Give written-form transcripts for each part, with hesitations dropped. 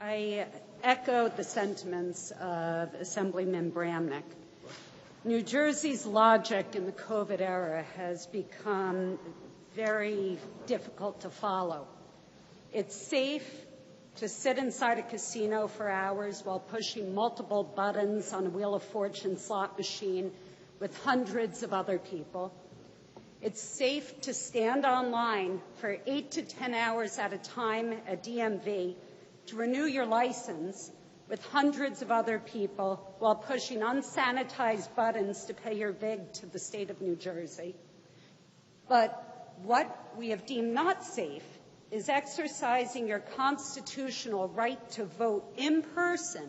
I echo the sentiments of Assemblyman Bramnick. New Jersey's logic in the COVID era has become very difficult to follow. It's safe to sit inside a casino for hours while pushing multiple buttons on a Wheel of Fortune slot machine with hundreds of other people. It's safe to stand online for 8 to 10 hours at a time at DMV to renew your license with hundreds of other people while pushing unsanitized buttons to pay your VIG to the state of New Jersey. But what we have deemed not safe is exercising your constitutional right to vote in person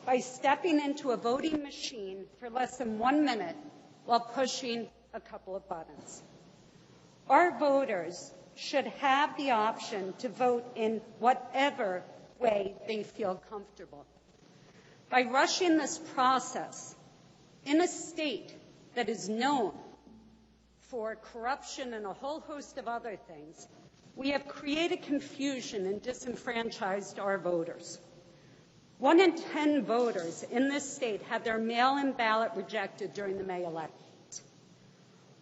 by stepping into a voting machine for less than 1 minute while pushing a couple of buttons. Our voters should have the option to vote in whatever way they feel comfortable. By rushing this process in a state that is known for corruption and a whole host of other things, we have created confusion and disenfranchised our voters. 1 in 10 voters in this state had their mail-in ballot rejected during the May election.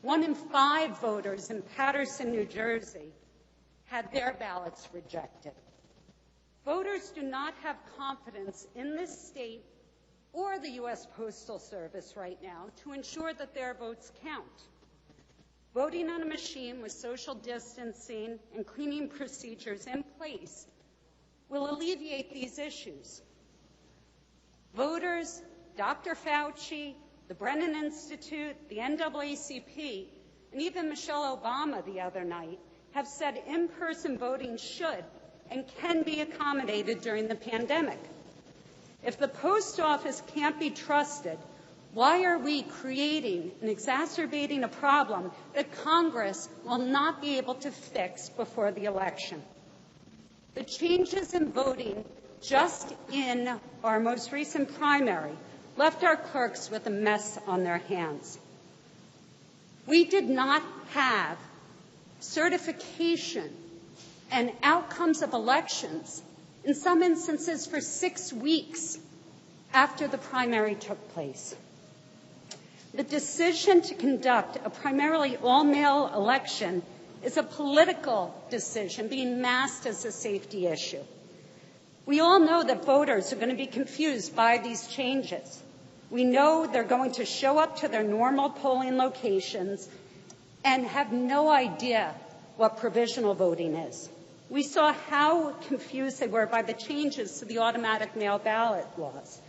1 in 5 voters in Paterson, New Jersey, had their ballots rejected. Voters do not have confidence in this state or the U.S. Postal Service right now to ensure that their votes count. Voting on a machine with social distancing and cleaning procedures in place will alleviate these issues. Voters, Dr. Fauci, the Brennan Institute, the NAACP, and even Michele Obama the other night have said in-person voting should and can be accommodated during the pandemic. If the post office can't be trusted, why are we creating and exacerbating a problem that Congress will not be able to fix before the election? The changes in voting just in our most recent primary left our clerks with a mess on their hands. We did not have certification and outcomes of elections, in some instances for 6 weeks after the primary took place. The decision to conduct a primarily all-male election is a political decision being masked as a safety issue. We all know that voters are going to be confused by these changes. We know they're going to show up to their normal polling locations and have no idea what provisional voting is. We saw how confused they were by the changes to the automatic mail ballot laws.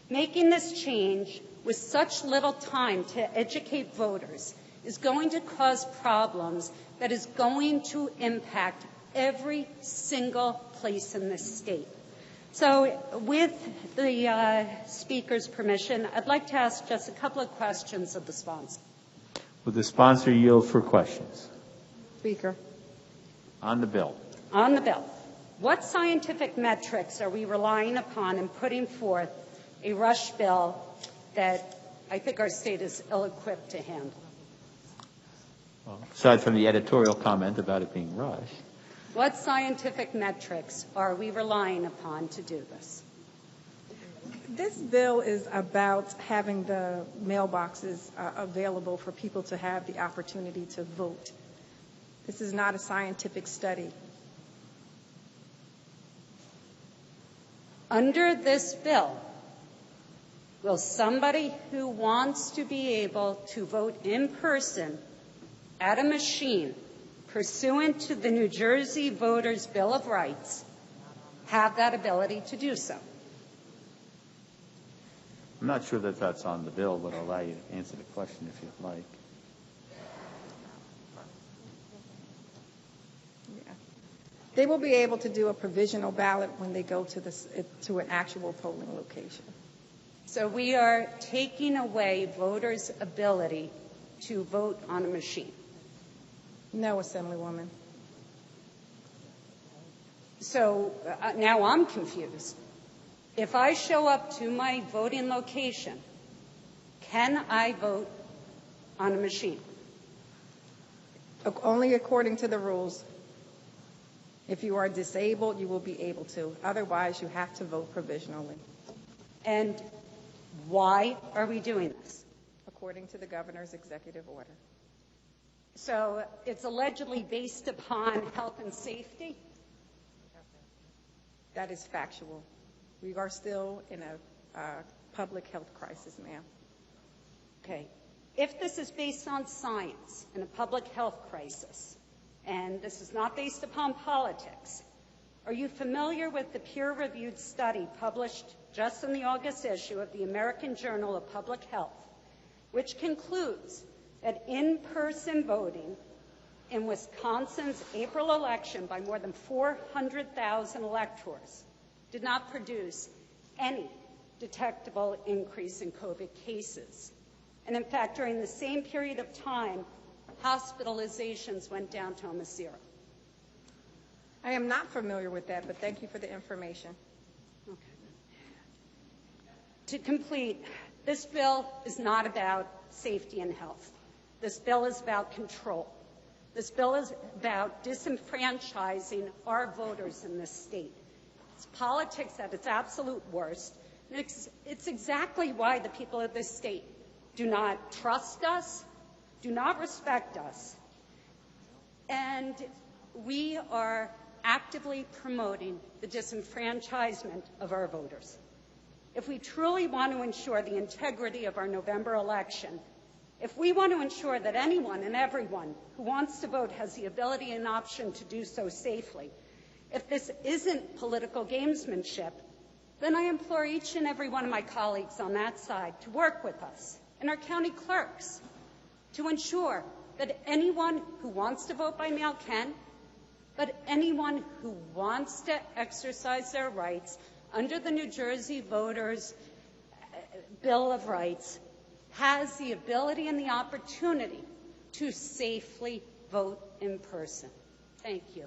Making this change with such little time to educate voters is going to cause problems that is going to impact every single place in this state. So with the Speaker's permission, I'd like to ask just a couple of questions of the sponsor. Will the sponsor yield for questions? Speaker. On the bill. On the bill. What scientific metrics are we relying upon in putting forth a rush bill that I think our state is ill-equipped to handle? Well, aside from the editorial comment about it being rushed. What scientific metrics are we relying upon to do this? This bill is about having the mailboxes available for people to have the opportunity to vote. This is not a scientific study. Under this bill, will somebody who wants to be able to vote in person at a machine pursuant to the New Jersey Voters' Bill of Rights have that ability to do so? I'm not sure that that's on the bill, but I'll allow you to answer the question if you'd like. Yeah. They will be able to do a provisional ballot when they go to an actual polling location. So we are taking away voters' ability to vote on a machine. No, Assemblywoman. So now I'm confused. If I show up to my voting location, can I vote on a machine? Only according to the rules. If you are disabled, you will be able to. Otherwise, you have to vote provisionally, And why are we doing this? according to the governor's executive order. So it's allegedly based upon health and safety? That is factual. We are still in a public health crisis, ma'am. Okay. If this is based on science and a public health crisis, and this is not based upon politics, are you familiar with the peer-reviewed study published just in the August issue of the American Journal of Public Health, which concludes that in-person voting in Wisconsin's April election by more than 400,000 electors did not produce any detectable increase in COVID cases? And in fact, during the same period of time, hospitalizations went down to almost zero. I am not familiar with that, but thank you for the information. Okay. To complete, this bill is not about safety and health. This bill is about control. This bill is about disenfranchising our voters in this state. It's politics at its absolute worst. And it's exactly why the people of this state do not trust us, do not respect us, and we are actively promoting the disenfranchisement of our voters. If we truly want to ensure the integrity of our November election, if we want to ensure that anyone and everyone who wants to vote has the ability and option to do so safely, if this isn't political gamesmanship, then I implore each and every one of my colleagues on that side to work with us and our county clerks to ensure that anyone who wants to vote by mail can, but anyone who wants to exercise their rights under the New Jersey Voters' Bill of Rights has the ability and the opportunity to safely vote in person. Thank you.